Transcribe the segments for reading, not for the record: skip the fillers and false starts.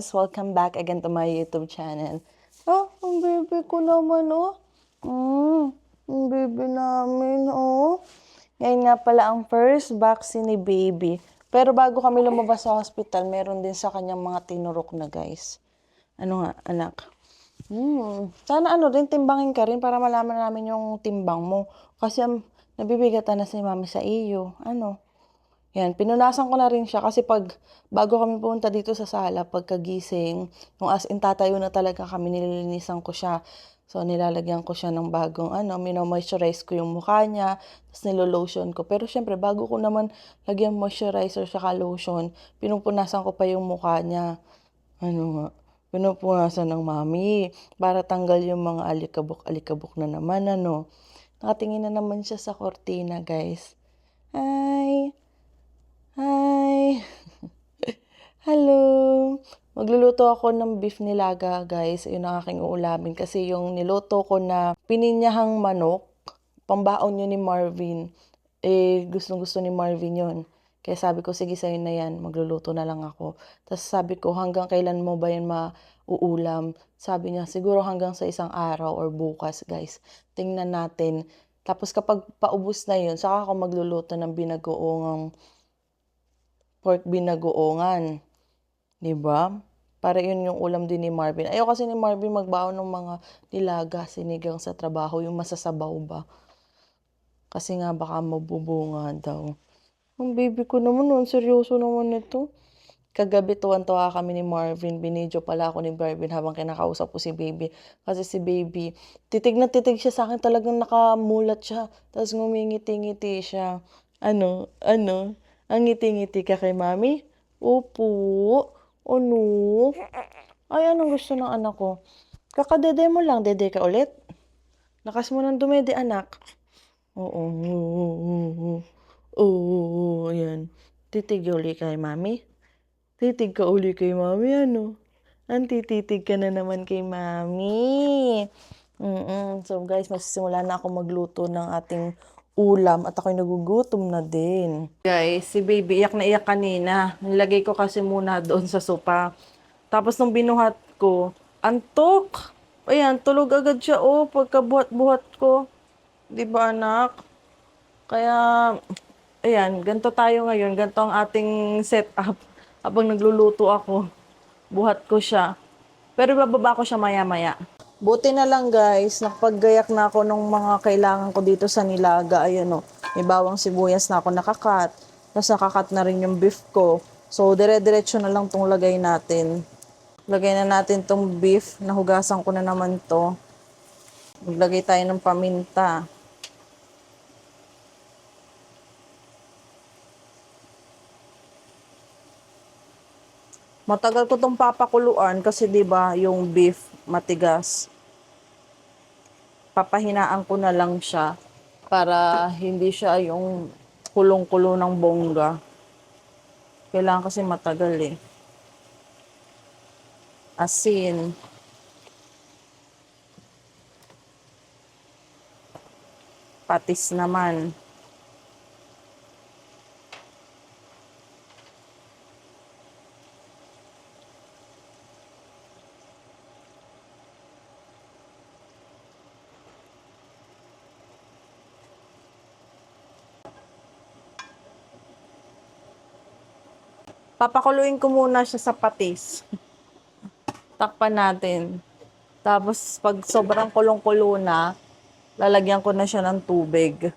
guys! Welcome back again to my YouTube channel. Ang baby ko naman, oh. Ang baby namin, oh. Ngayon nga pala ang first vaccine ni baby. Pero bago kami lumabas sa hospital, meron din sa kanyang mga tinurok na, guys. Ano nga, anak? Sana din, timbangin ka rin para malaman namin yung timbang mo. Kasi nabibigatan na si mami sa iyo. Yan, pinunasan ko na rin siya kasi bago kami pumunta dito sa sala, pagkagising, yung as in tatayo na talaga kami, nililinisan ko siya. So, nilalagyan ko siya ng bagong mino-moisturize ko yung mukha niya, tapos nilolotion ko. Pero syempre, bago ko naman lagyan moisturizer saka lotion, pinupunasan ko pa yung mukha niya. Pinupunasan ng mami para tanggal yung mga alikabok-alikabok na naman, Nakatingin na naman siya sa kortina, guys. Hi! Hello! Magluluto ako ng beef nilaga, guys. Yun ang aking uulamin. Kasi yung niluto ko na pininyahang manok, pambaon yun ni Marvin. Gustong-gusto ni Marvin yun. Kaya sabi ko, sige sa'yo na yan. Magluluto na lang ako. Tapos sabi ko, hanggang kailan mo ba yan mauulam? Sabi niya, siguro hanggang sa isang araw or bukas, guys. Tingnan natin. Tapos kapag paubos na yun, saka ako magluluto ng binagoongang pork binagoongan. Diba? Para yun yung ulam din ni Marvin. Ayaw kasi ni Marvin magbaon ng mga nilaga, sinigang sa trabaho, yung masasabaw ba. Kasi nga baka mabubunga daw. Ang baby ko naman, seryoso naman ito. Kagabi tuwan-tuwa kami ni Marvin. Binidyo pala ako ni Marvin habang kinakausap ko si baby. Kasi si baby, titig na titig siya sa akin. Talagang nakamulat siya. Tapos ngumingiti-ngiti siya. Ang ngiti-ngiti ka kay mami? Opo. Ano? Ay, anong gusto ng anak ko? Kakadede mo lang. Dede ka ulit? Lakas mo ng dumede, anak. Oo. Ayan. Titig uli kay mami? Titig ka uli kay mami, Antititig ka na naman kay mami. So guys, magsisimula na ako magluto ng ating ulam at ako'y nagugutom na din. Guys, si baby iyak na iyak kanina. Nilagay ko kasi muna doon sa sopa. Tapos nung binuhat ko, antok. Ayan, tulog agad siya, pagkabuhat-buhat ko. Di ba, anak? Kaya, ayan, ganito tayo ngayon. Ganito ang ating setup. Habang nagluluto ako, buhat ko siya. Pero bababa ko siya maya-maya. Buti na lang, guys, nakapaggayak na ako ng mga kailangan ko dito sa nilaga. Ayan, may bawang sibuyas na ako nakakat. Tapos nakakat na rin yung beef ko. So, dire-diretso na lang tong lagay natin. Lagay na natin tong beef. Nahugasan ko na naman to. Maglagay tayo ng paminta. Matagal ko tong papakuluan kasi 'di ba yung beef matigas. Papahinaan ko na lang siya para hindi siya yung kulong-kulo ng bongga. Kailangan kasi matagal eh. Asin. Patis naman. Papakuluin ko muna siya sa patis. Takpan natin. Tapos pag sobrang kulong-kulo na, lalagyan ko na siya ng tubig.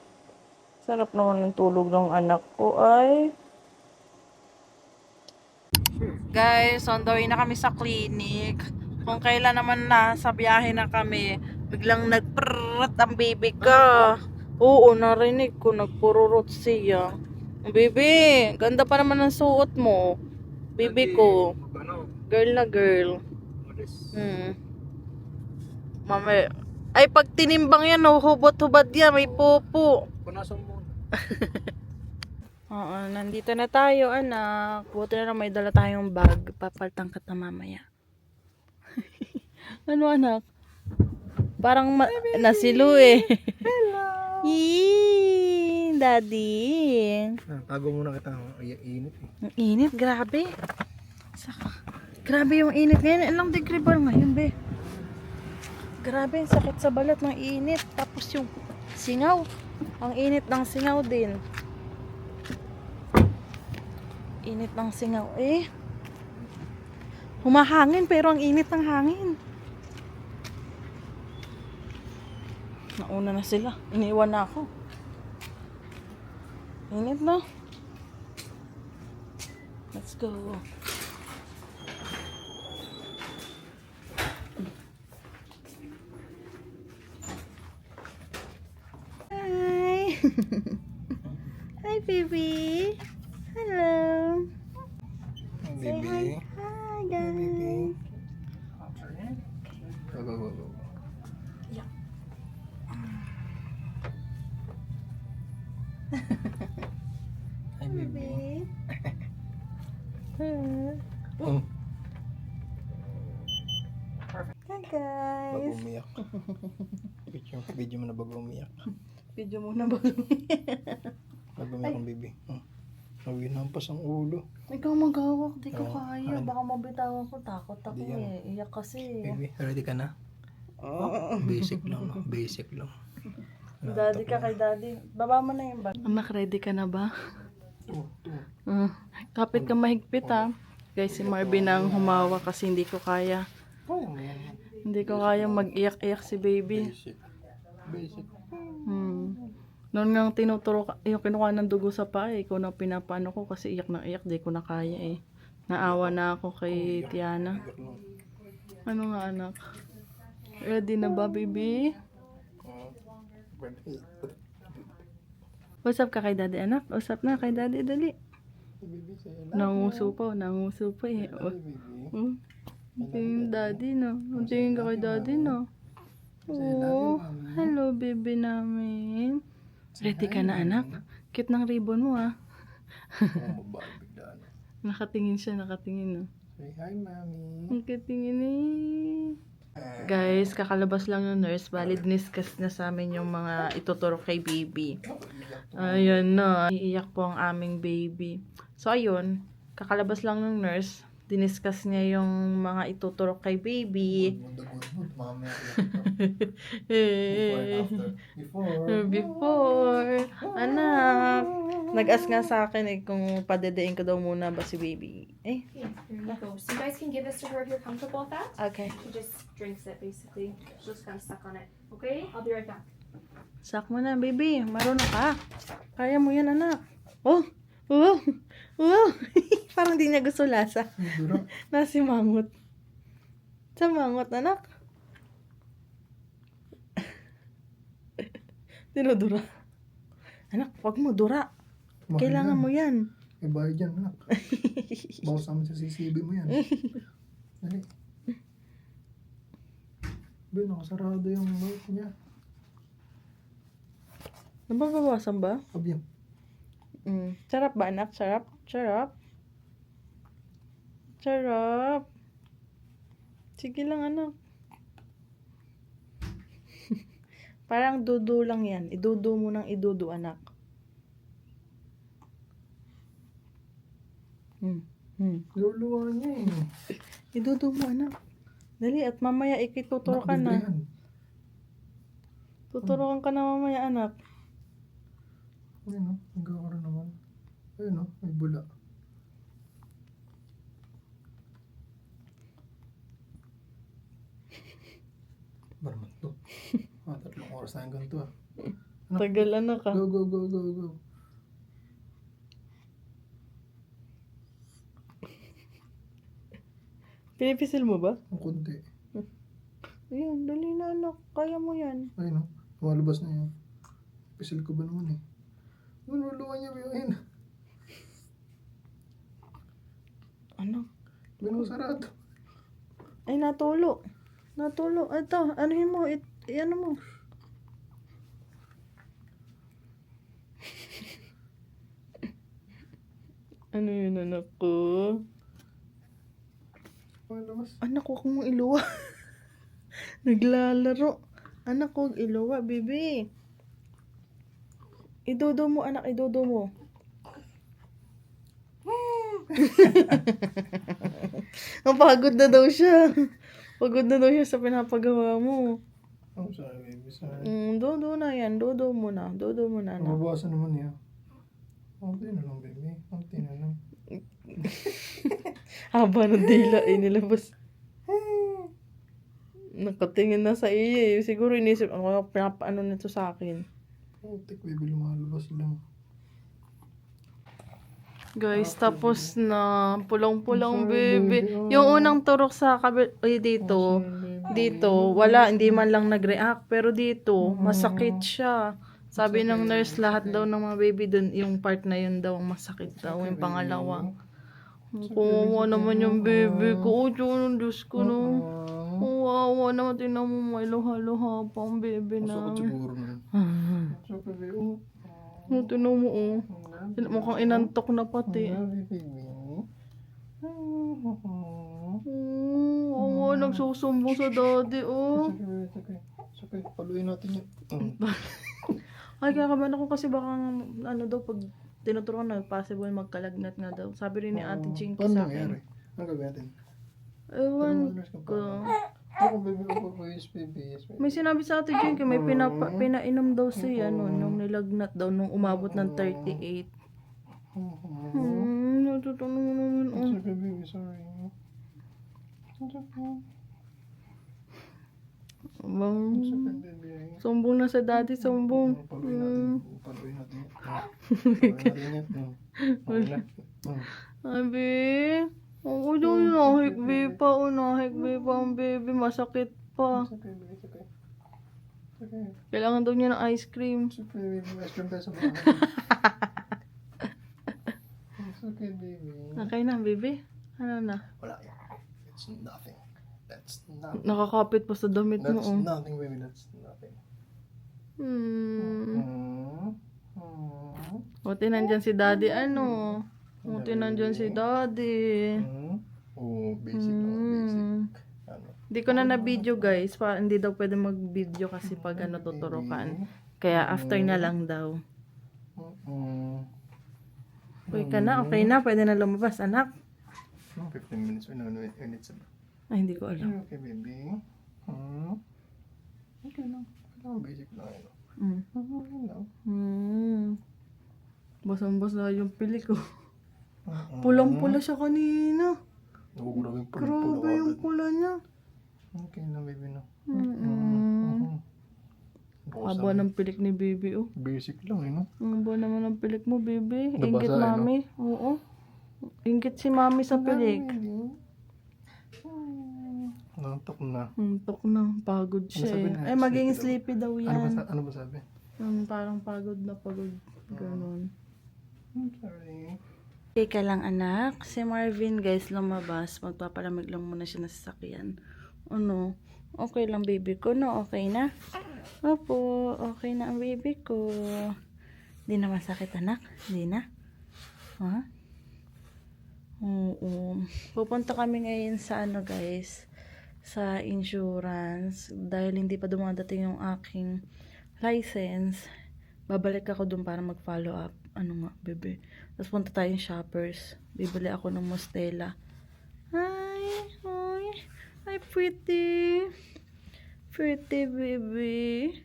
Sarap naman ng tulog ng anak ko ay. Guys, on the way na kami sa clinic. Kung kailan naman nasa biyahe na kami, biglang nagprrrt ang baby ka. Oo, narinig ko, nagpururot siya. Baby, ganda pa naman ng suot mo. Baby ko. Girl na girl. Mami. Ay, pag tinimbang yan, hubot-hubad yan. May pupo. Punasan mo. Oo, nandito na tayo, anak. Buti na lang may dala tayong bag. Papaltang ka na mamaya. Ano, anak? Parang nasilo eh. Hello! Yee, daddy. Tago muna kita. Init eh. Ang init, grabe. Saka. Grabe yung init ngayon. Ilang degree ba ngayon, be? Grabe, ang sakit sa balat ng init. Tapos yung singaw. Ang init ng singaw din. Init ng singaw. Eh, humahangin pero ang init ng hangin. Nauna na sila. Iniwan na ako. Init na. Let's go. Hi. Hi, baby. Hello. Say hi. Hi, guys. Go. Yeah. Hi, baby. Hi, Bago guys. umiyak. Video mo na bago umiyak. Video muna ba? Bago umiyak ang baby. Naginampas ang ulo. Ikaw maghawak. Di ko Oo, kaya. ano? Baka mabitawan ko. Takot ako Di yan. eh. Iyak kasi. Baby, ready ka na? Basic lang, no? Basic lang. Daddy ka kay daddy. Baba mo na yung bag. Anak, ready ka na ba? Kapit ka mahigpit ha. Guys, si Marvin ang humawa kasi hindi ko kaya. Kaya mo yan. Hindi ko kaya mag-iyak-iyak si baby. Basic. Noon nga tinuturo yung kinuha ng dugo sa paa, ikaw na pinapano ko kasi iyak na iyak, di ko na kaya eh. Naawa na ako kay Tiana. Ano nga anak? Ready na ba, baby? What's up ka kay daddy, anak? What's up na kay daddy, dali. Baby, say Nanguso pa eh. Tingin daddy, no? Tingin ka kay daddy, no? Oh, hello, baby namin. Ready ka na, anak? Cute ng ribbon mo, ah. biglaan. Nakatingin siya, no? Say hi, mommy. Nakatingin eh. Guys, kakalabas lang ng nurse. Bali, diniscuss na sa amin yung mga ituturo kay baby. Ayun na. Iiyak po ang aming baby. So, ayun. Kakalabas lang ng nurse. Diniscuss niya yung mga ituturo kay baby. Mamaya. Before. Anak. Nag-ask nga sa akin eh kung padedein ko daw muna ba si baby. Eh. Yeah, here you go. So you guys can give this to her if you're comfortable with that. Okay. She just drinks it basically. She'll just kind of suck on it. Okay? I'll be right back. Sak mo na, baby. Marunong ka. Kaya mo yan, anak. Oh. Oh. Oh. Parang di niya gusto lasa. Nasimangot. Sa mangot, anak. Dinudura. Anak, wag mo dura. Kailangan mo yan. May bayad yan, anak. Bawas namin sa CCB mo yan. Dali. Be, nakasarado yung mouth niya. Nababawasan ba? Abiyang. Sarap ba, anak? Sarap? Sarap? Sarap. Sige lang, anak. Parang dudu lang yan. Idudu mo ng idudu, anak. Luluwa niya eh. Idudu mo, anak. Dali, at mamaya ikituturo ka na. Tuturukan ka na mamaya, anak. Ayun o, nagkakaroon naman. Ayun o, may bula. Baraman to. 3 oras na hanggang to ah. Tagal, anak, ah. Go. Pinipisil mo ba? Ang kunti. Ayan, dali na, anak. Kaya mo yan. Ayun o, lumalabas na yun. Pisil ko ba naman eh. Luluwa niya ba yun? Anak. May sarado. Ay, natulo. Natulo. Ito, anuhin mo. Ano mo. Ano yun, anak ko? Lumalabas. Anak, huwag mong iluwa. Naglalaro. Anak, huwag iluwa, baby. Idodo mo, anak. Idodo mo. Napagod na daw siya. Pagod na daw siya sa pinapagawa mo. Oh, sorry, baby. Sorry. Dodo na yan. Dodo mo na. Dodo mo na. Mababawasan naman niya. Konti na lang, baby. Konti na lang. Haba ng dila nilabas. Nakatingin na sa iyo eh. Siguro inisip, pinapaano nito sa akin. Putik, baby. Lumalabas lang. Guys, tapos na. Pulang-pulang, Sorry, baby. baby. Yung unang turok sa dito. Dito, wala, hindi man lang nag-react. Pero dito, masakit siya. Sabi ng nurse, lahat daw ng mga baby dun, yung part na yun daw, masakit daw. Yung pangalawa. Kawawa naman yung baby ko. Oh, Diyos ko, no. Kawawa naman, tinan mo, may luha-luha pa ang baby na. Masakot siguro na. Masakot, baby. Oh. Tinan mo, oh. Mukhang inantok na pati. Baby. Oo, nagsusumbong sa daddy, oh. It's okay. It's okay. Paluin natin yun. Ay, kakabahan ako kasi baka, ano daw, pag tinuturuan na, possible magkalagnat nga daw. Sabi rin ni Ate Jinky Paano sa nangyari? akin. Ano gawin natin? Ewan ko. Ako, baby. Ako, yes, baby. Yes, baby. May sinabi sa Ate Jinky, may pinainom daw siya, nung nilagnat daw, nung umabot ng 38. Natutunan mo naman, oh. It's okay, baby. Sorry. It's okay. Bang, It's okay, baby. sumbong na sa daddy, sumbong. Paluin natin. Paluin natin. Paluin natin yan. Okay na. Sabi, oo, yung nahikbi pa, ang baby, masakit pa. It's okay, baby. It's okay. It's okay. Kailangan daw niya ng ice cream. It's okay, baby. Ice cream tayo sa bahay. It's okay, baby. Okay na, baby. Ano na? Wala yan. It's nothing. That's nothing. Nakakapit pa sa damit mo, That's oh. nothing, baby. That's nothing. Buti nandyan si daddy, ano? Buti nandyan si daddy. Oh, basic lang. Basic. Ano? Hindi ko na na-video, guys. Hindi daw pwede mag-video kasi pag ano tuturukan. Kaya after na lang daw. Okay ka na? Okay na? Pwede na lumabas, anak? 15 minutes. No, minutes. Ay, hindi ko alam. Okay, baby. Okay lang. Kailangan basic lang. Okay lang. Basang-basa yung pili ko. Pulang-pula siya kanina. Oo, grabe yung Grabe yung pula niya. Okay lang, baby, no? Haba ng pilik ni baby, oh. Basic lang, no? Haba naman ng pilik mo, baby. Nabasa, Ingit, mami. Oo. Ingit si mami sa pilik. Nantok na. Tok na. Pagod siya, sabi eh. niya? Ay, maging Sleepy sleepy daw Ano ba yan. sabi? Parang pagod na pagod. Ganon. Sorry. Teka lang, anak. Si Marvin, guys, lumabas. Magpapalamig lang muna siya na sasakyan. Ano? Okay lang, baby ko, no? Okay na? Opo, okay na ang baby ko. Di na masakit, anak? Di na? Ha? Oo. Pupunta kami ngayon sa ano, guys, sa insurance. Dahil hindi pa dumadating yung aking license, babalik ako dun para mag-follow up. Ano nga, bebe? Tapos punta tayong Shoppers. Bibili ako ng Mostela. Hi, pretty. Pretty baby.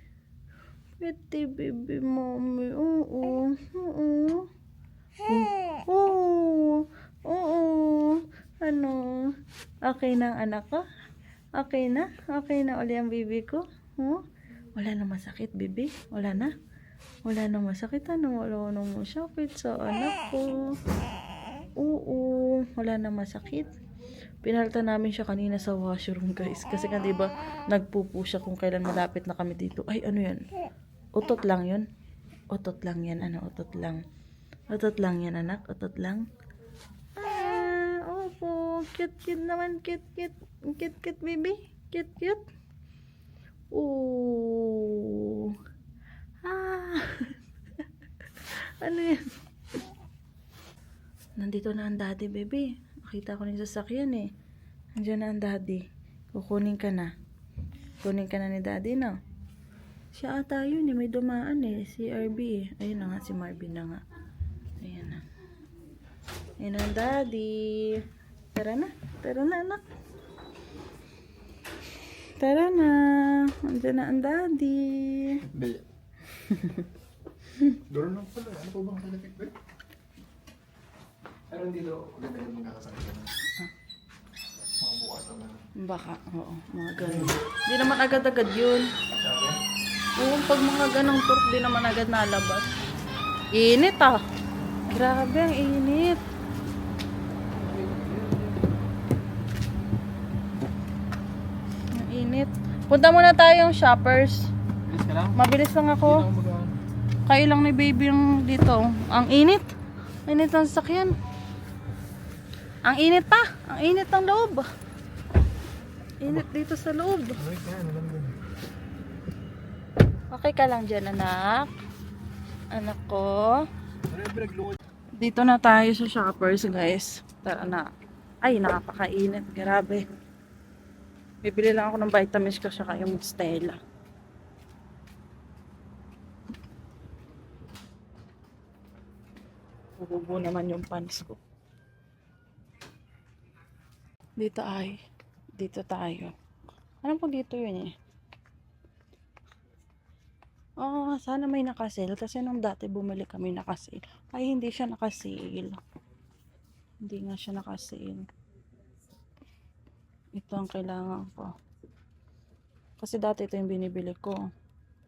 Pretty baby, mommy. Oo. Ano? Okay na ang anak ko? Okay na? Okay na uli ang baby ko? Wala na masakit, baby? Wala na? Wala na masakit, ano? Wala na masakit sa anak ko. Oo, wala na masakit. Pinalitan namin siya kanina sa washroom, guys. Kasi nga, diba, nagpupo siya kung kailan malapit na kami dito. Ay, ano yan? Utot lang yun? Utot lang yan, ano? Utot lang. Utot lang yan, anak? Utot lang? Opo. Cute naman. Cute, baby. Cute. Oh. Ano yan? Nandito na ang daddy, baby. Nakita ko na yung sasakyan, eh. Nandiyan na ang daddy. Kukunin ka na. Kunin ka na ni daddy, no? Siya ata yun, eh. May dumaan, eh. Si RB, eh. Ayun na nga, si Marvin na nga. Ayan na. Yan ang daddy. Tara na. Tara na, anak. Tara na. Andiyan na ang daddy. Hindi. Doon lang pala. Ano po bang side effect ba? Pero hindi daw agad agad magkakasakit ka na. Mga bukas naman. Baka, oo. Mga ganun. Di naman agad-agad yun. Sabi? Oo, pag mga ganong turk, di naman agad nalabas. Init ah. Grabe, ang init. Ang init. Punta muna tayong shoppers. Bilis ka lang? Mabilis lang Hindi ako. na ako mag- Kayo lang ni baby yung dito. Ang init. Init ng sasakyan. Ang init pa. Ang init ng loob. Init dito sa loob. Ay, kaya naman din. Okay ka lang dyan, anak. Anak ko. Ano yung pinaglukod? Dito na tayo sa shoppers, guys. Tara na. Ay, nakapakainit. Grabe. Bibili lang ako ng vitamins ko saka yung Stella. Bububo naman yung pants ko. Dito tayo. Ano po dito yun eh? Oh, sana may naka-sale kasi nung dati bumili kami naka-sale. Ay, hindi siya naka-sale. Hindi nga siya naka-sale. Ito ang kailangan ko. Kasi dati ito yung binibili ko.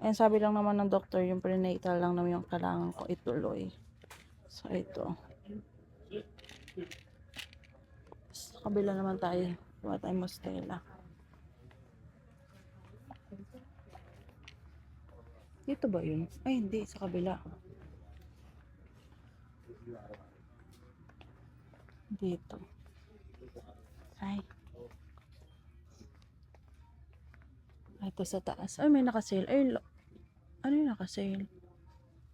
Ayun, sabi lang naman ng doktor, yung prenatal lang naman yung kailangan ko ituloy. So, ito. Sa kabila naman tayo. Kuha tayo Mostela. Dito ba yun? Ay, hindi. Sa kabila. Dito. Ay. Ito sa taas. Ay, may nakasale. Ay, ano yung nakasale?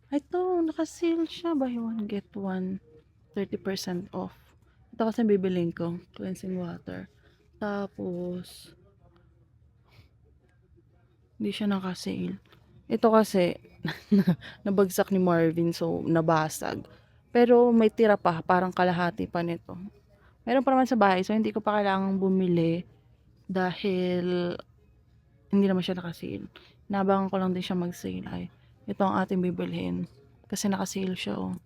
Ay, ito. Nakasale siya. Buy one, get one. 30% off. Ito kasi bibiling ko. Cleansing water. Tapos, hindi siya nakasale. Ito kasi, nabagsak ni Marvin. So, nabasag. Pero, may tira pa. Parang kalahati pa nito. Meron pa naman sa bahay. So, hindi ko pa kailangang bumili. Dahil, hindi naman siya nakasale. Nabangan ko lang din siya mag-sale. Ay, ito ang ating bibilhin. Kasi nakasale siya, oh.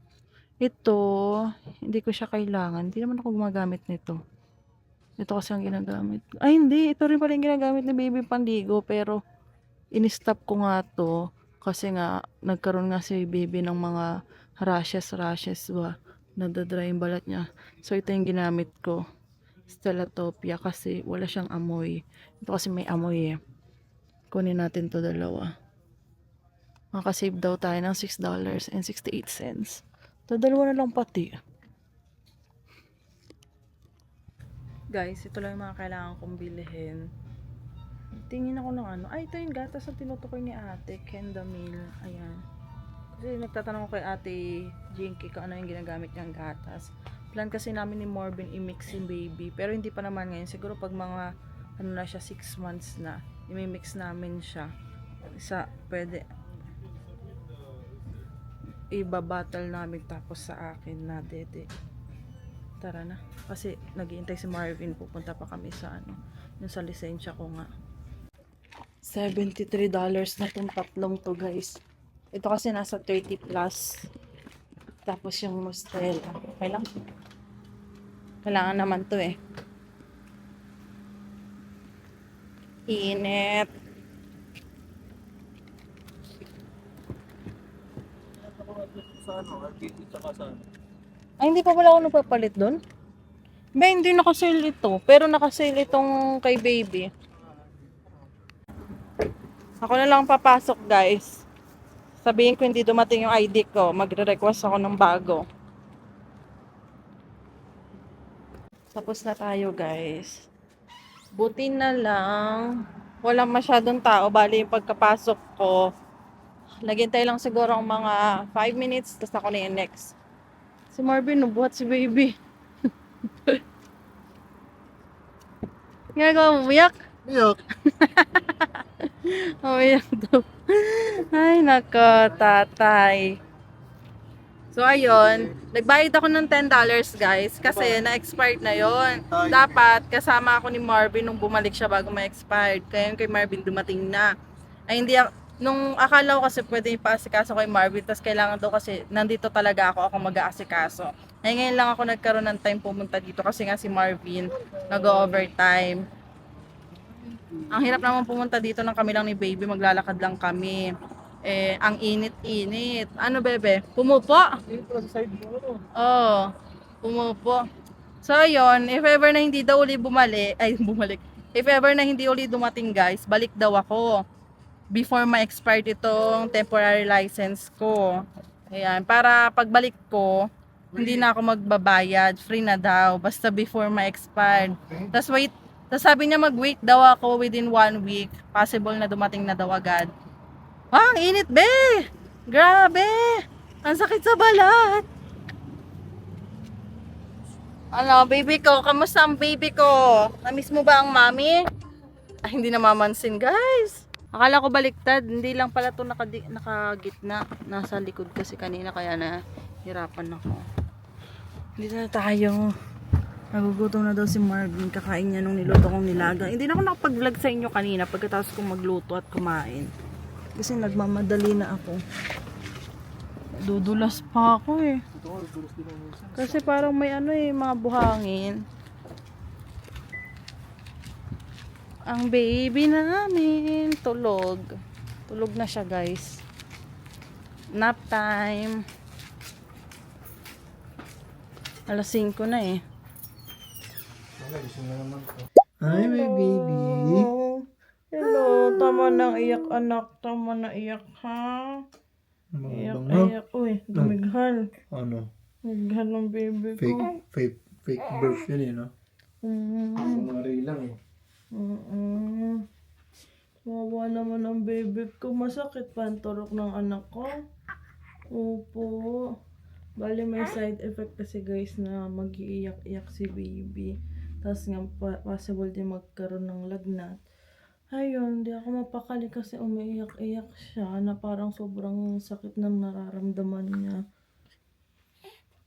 Ito, hindi ko siya kailangan. Hindi naman ako gumagamit nito. Ito kasi ang ginagamit. Ay, hindi. Ito rin pala yung ginagamit ni baby pandigo. Pero, in-stop ko nga to. Kasi nga, nagkaroon nga si baby ng mga rashes ba. Nadadry yung balat niya. So, ito yung ginamit ko. Stellatopia kasi wala siyang amoy. Ito kasi may amoy eh. Kunin natin to dalawa. Makasave daw tayo ng $6.68. To dalawa na lang pati. Guys, ito lang yung mga kailangan kong bilhin. Tingin ako ng ano. Ay, ito yung gatas na tinutukoy ni ate. Kendamil. Ayan. Kasi nagtatanong ko kay ate Jinky kung ano yung ginagamit niyang gatas. Plan kasi namin ni Morbin i-mix yung baby. Pero hindi pa naman ngayon. Siguro pag mga ano na siya, 6 months na. I-mix namin siya. Pwede ibabattle namin tapos sa akin na dede. Tara na. Kasi naghihintay si Marvin. Pupunta pa kami sa ano. Yung sa lisensya ko nga. $73 na tong tatlong to, guys. Ito kasi nasa 30 plus. Tapos yung Mostela. Okay lang. Kailangan naman to eh. Init. Sa ano? RPT tsaka sa ano? Ay, hindi pa pala ako nagpapalit doon. Ba, hindi nakasale ito. Pero nakasale itong kay baby. Ako na lang papasok, guys. Sabihin ko hindi dumating yung ID ko. Magre-request ako ng bago. Tapos na tayo, guys. Buti na lang. Walang masyadong tao. Bali yung pagkapasok ko. Naghintay lang siguro ang mga 5 minutes. Tapos ako na yung next. Si Marvin, nubuhat si baby. Ginagawa mo, umiyak? Iyok! Umiyak daw. Ay, nako, tatay. So ayun, nagbayad ako ng $10 guys kasi na-expired na yon. Dapat kasama ako ni Marvin nung bumalik siya bago ma-expired. Kaya yung kay Marvin dumating na. Ay hindi nung akala ko kasi pwede ipaasikaso kay Marvin, tapos kailangan daw kasi nandito talaga ako mag-aasikaso. Ay ngayon lang ako nagkaroon ng time pumunta dito kasi nga si Marvin nag-overtime. Ang hirap naman pumunta dito ng kami lang ni baby, maglalakad lang kami. Eh, ang init-init. Ano bebe? Pumupo? Dito sa side mo, ano? Oo, pumupo. So, ayun, if ever na hindi daw uli bumalik, ay bumalik, if ever na hindi uli dumating guys, balik daw ako before ma-expire itong temporary license ko. Ayan, para pagbalik ko, hindi na ako magbabayad, free na daw, basta before ma-expire. Tapos wait, tapos sabi niya mag-wait daw ako within 1 week, possible na dumating na daw agad. Ah, ang init be! Grabe! Ang sakit sa balat! Ano, baby ko? Kamusta ang baby ko? Namiss mo ba ang mami? Ay, hindi namamansin, guys. Akala ko baliktad. Hindi lang pala ito nakagitna. Nasa likod kasi kanina, kaya nahirapan ako. Dito na tayo. Nagugutom na daw si Marvin. Kakain niya nung niluto kong nilaga. Hindi na ako nakapag-vlog sa inyo kanina pagkatapos kong magluto at kumain. Kasi nagmamadali na ako. Dudulas pa ako eh. Kasi parang may mga buhangin. Ang baby namin tulog. Tulog na siya guys. Nap time. Alas 5 na eh. Hi, my baby. Hello, tama nang iyak anak. Tama na iyak ha. Iyak, iyak. Uy, dumighal. Ano? Dumighal ng baby ko. Fake birth yun eh, no? Mga lang eh. Wawa naman ang baby ko. Masakit pa ang turok ng anak ko. Opo. Bali may side effect kasi guys na mag-iiyak-iyak si baby. Tapos nga possible din magkaroon ng lagnat. Ayun, di ako mapakali kasi umiiyak-iyak siya na parang sobrang sakit ng nararamdaman niya.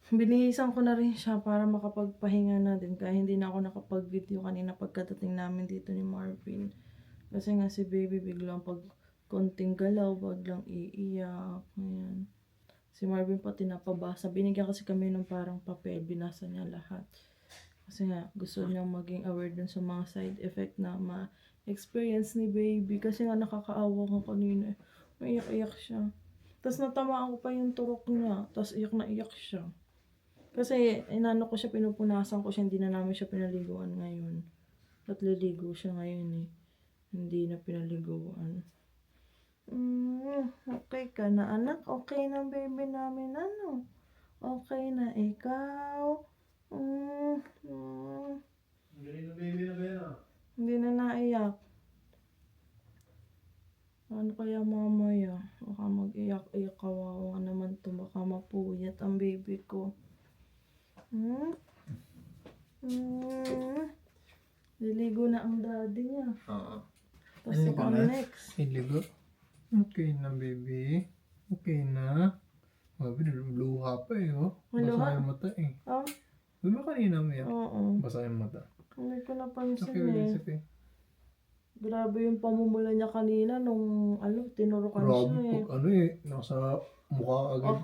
Binihisan ko na rin siya para makapagpahinga na din kaya hindi na ako nakapag-video kanina pagkadating namin dito ni Marvin. Kasi nga si baby biglang pag konting galaw, biglang iiyak. Ayan. Si Marvin pati napabasa. Binigyan kasi kami ng parang papel, binasa niya lahat. Kasi nga gusto niyang maging aware dun sa mga side effect na experience ni baby kasi nga nakakaawa nga kanina. Maiyak-iyak siya. Tapos natamaan ko pa yung turok niya. Tapos iyak na iyak siya. Kasi inano ko siya, pinupunasan ko siya, hindi na namin siya pinaliguan ngayon. At liligo siya ngayon eh. Hindi na pinaliguan. Okay ka na anak? Okay na baby namin ano? Okay na ikaw? Hindi na naiyak. Ano kaya mamaya? Baka mag-iyak-iyak, kawawa naman to. Baka mapuyat ang baby ko. Liligo na ang daddy niya. Oo. Tapos Ano ako na? next. Iligo? Okay na, baby. Okay na. Sabi, luha pa eh, oh. Luha? Basa yung mata eh. Oh, Di ba kanina umiyak? oo. Basa yung mata. Hindi ko napansin Okay, eh. it's okay. Grabe yung pamumula niya kanina nung tinurukan siya Grabe eh. pag nasa mukha agad.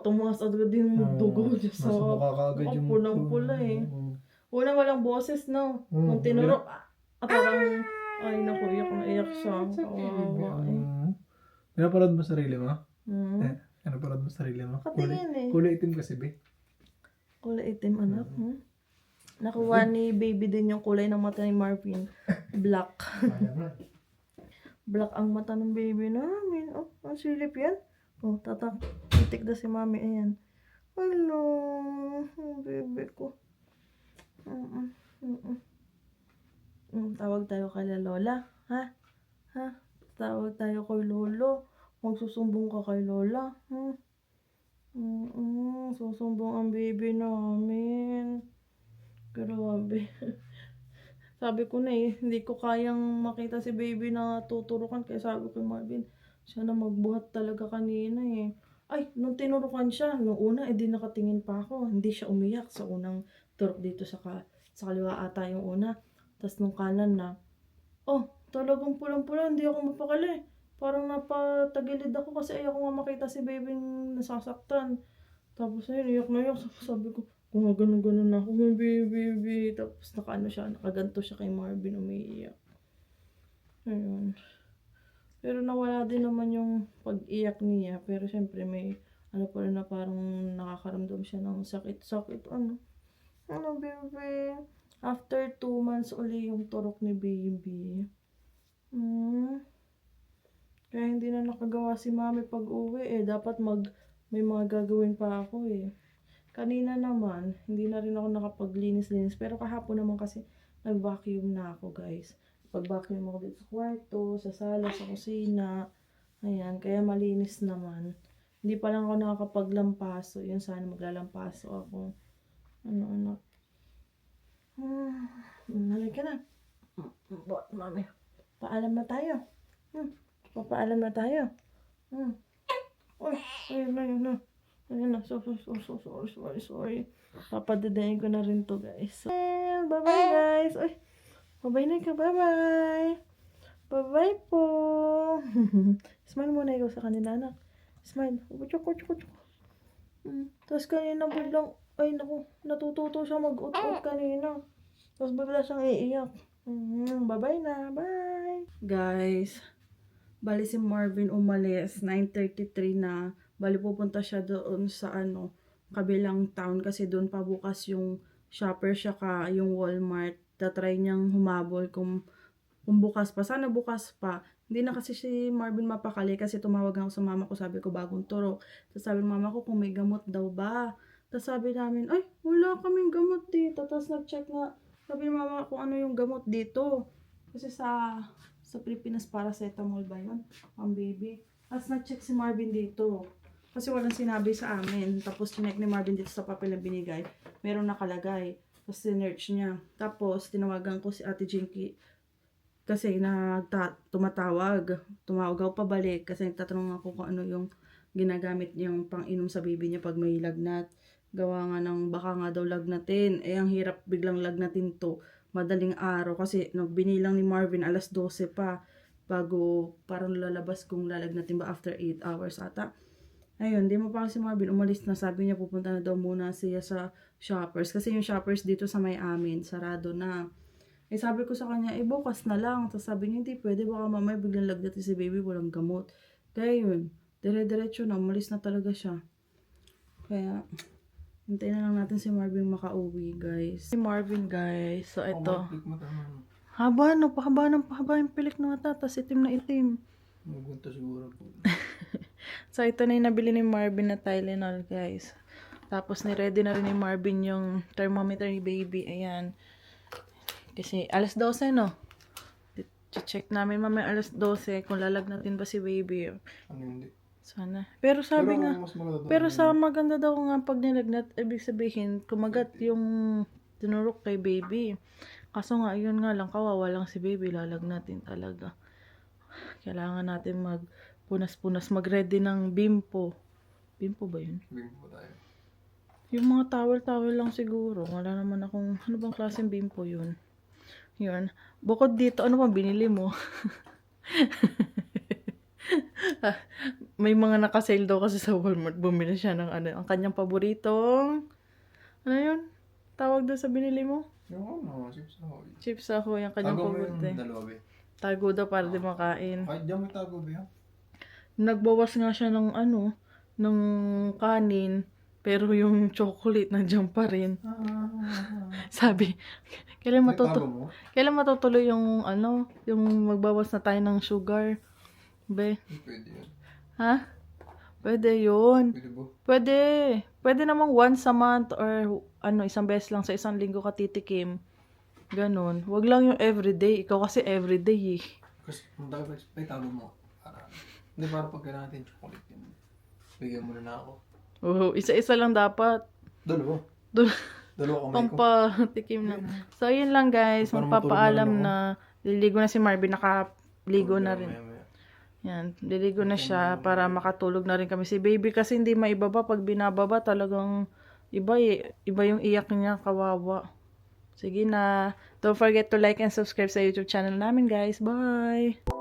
Tumaas agad yung dugo niya sa Nasa mukha ka agad yung pulang-pula eh. Una walang boses no. Nung tinurok, parang, ay naku, iyak na iyak siya. Kawawa eh. Pinaparad mo sarili mo? Hmm. Pinaparad mo sarili mo? Katingin eh. Kulay itim kasi, be. Kulay itim anak. Nakuha ni baby din yung kulay ng mata ni Marvin. Black. Black ang mata ng baby namin. Oh, ang silip yan. Oh, titik na si mami. Ayan. Hello. Ang baby ko. Tawag tayo kay Lola. Ha? Ha? Tawag tayo kay Lolo. Magsusumbong ka kay Lola. Susumbong ang baby namin. Grabe. Sabi ko na eh, hindi ko kayang makita si baby na tuturukan. Kaya sabi ko Marvin, siya na magbuhat talaga kanina eh. Ay, nung tinurukan siya, nung una, edi nakatingin pa ako. Hindi siya umiyak sa unang turok dito sa kaliwa ata yung una. Tapos nung kanan na, oh, talagang pulang-pula, hindi ako mapakali. Parang napatagilid ako kasi ayoko nga makita si baby nasasaktan. Tapos ayun, iyak na iyak. Sabi ko, kung ganun-ganun na ako, baby. Tapos nakaano siya, nakaganto siya kay Marvin, umiiyak. Ayun. Pero nawala din naman yung pag-iyak niya. Pero syempre may ano pa rin na parang nakakaramdam siya ng sakit-sakit. Ano baby? After 2 months uli yung turok ni baby. Kaya hindi na nakagawa si mami pag uwi eh. Dapat may mga gagawin pa ako eh. Kanina naman, hindi na rin ako nakapaglinis-linis. Pero kahapon naman kasi nag-vacuum na ako guys. Pag-vacuum ako dito sa kwarto, sa sala, sa kusina. Ayan, kaya malinis naman. Hindi pa lang ako nakakapaglampaso. Yun, sana maglalampaso ako. Anak. Halika na. Mami, paalam na tayo. Papaalam na tayo. Uy, ayun na. Ayun na. Sorry. Papadadayin ko na rin to guys. Bye-bye guys. Uy, bye-bye na ka. Bye-bye. Bye-bye po. Smile muna ikaw sa kanila, anak. Smile. Kuchuk. Tapos kanina biglang, ay naku, natututo siya mag-ut-ut kanina. Tapos bigla siyang iiyak. Bye-bye na. Bye. Guys, bali si Marvin umalis. 9:33 na. Bali pupunta siya doon sa kabilang town kasi doon pa bukas yung Shoppers saka yung Walmart. Tatry niyang humabol kung bukas pa. Sana bukas pa. Hindi na kasi si Marvin mapakali kasi tumawag ako sa mama ko. Sabi ko bagong turok. Tapos sabi ng mama ko kung may gamot daw ba. Tapos sabi namin, ay wala kaming gamot dito. Tapos nag-check nga. Sabi ng mama kung ano yung gamot dito. Kasi sa Pilipinas paracetamol ba yun? Ang baby. Tapos nag-check si Marvin dito. Kasi walang sinabi sa amin. Tapos chinek ni Marvin dito sa papel na binigay. Meron nakalagay. Tapos sinerch niya. Tapos tinawagan ko si Ate Jinky. Kasi tumatawag. Tumawag ako pabalik. Kasi nagtatanong ako kung ano yung ginagamit niyang pang-inom sa baby niya pag may lagnat. Gawa nga ng baka nga daw lagnatin. Eh ang hirap biglang lagnatin to. Madaling araw. Kasi binilang ni Marvin alas 12 pa. Bago parang lalabas kung lalagnatin ba after 8 hours ata. Ayun, di mo pa si Marvin umalis na. Sabi niya pupunta na daw muna siya sa Shoppers. Kasi yung Shoppers dito sa may amin, sarado na. Eh sabi ko sa kanya, bukas na lang. Tapos sabi niya, hindi pwede. Baka mamaya biglang lagdatin si baby, walang gamot. Kaya yun, dire-diretso na. Umalis na talaga siya. Kaya, hintayin na lang natin si Marvin makauwi, guys. Si Marvin, guys. So, ito. Haba yung pilik ng mata. Tapos itim na itim. Magunta siguro po. So, ito na yung nabili ni Marvin na Tylenol, guys. Tapos, ni-ready na rin ni Marvin yung thermometer ni baby. Ayan. Kasi, alas 12, no? Check namin mamaya alas 12 kung lalagnatin ba si baby. Ano hindi? Sana. Pero sabi nga, mas maganda daw pero yun. sa maganda daw nga pag nilagnat, ibig sabihin, kumagat yung tinurok kay baby. Kaso nga, yun nga lang, kawawa lang si baby, lalagnatin talaga. Kailangan natin magpunas-punas, mag-ready ng bimpo. Bimpo ba yun? Bimbo tayo. Yung mga towel-towel lang siguro. Wala naman akong, ano bang klaseng bimpo yun? Yun. Bukod dito, ano bang binili mo? May mga nakasale daw kasi sa Walmart. Bumili siya ng ang kanyang paboritong, ano yun? Tawag doon sa binili mo? Yung chips ahoy. Chips ahoy, ang kanyang Tago mo paborito. yung dalawa be. Tago daw para di makain. Kahit dyan may tago be ha? Nagbawas nga siya ng ng kanin. Pero yung chocolate nandiyan pa rin. Sabi, kailan Tago mo? kailan matutuloy yung yung magbawas na tayo ng sugar? Be, Pwede yun. ha? Pwede yun. Pwede ba? Pwede. Pwede namang once a month or isang beses lang sa isang linggo ka titikim. Ganon. Wag lang yung everyday. Ikaw kasi everyday eh. Kasi kung may tago mo. Hindi para pag kailangan natin chocolate yun. Bigyan mo na ako. Oh, isa-isa lang dapat. Dalawa. Dalawa kamay ko. Pampatikim lang. So, yun lang guys. Para Magpapaalam matulog na liligo na si Marvin. Nakaligo na rin. Maya-maya. Yan, liligo na siya para makatulog na rin kami. Si baby kasi hindi maibaba. Pag binababa talagang iba eh. Iba yung iyak niya, kawawa. Sige na. Don't forget to like and subscribe sa YouTube channel namin guys. Bye!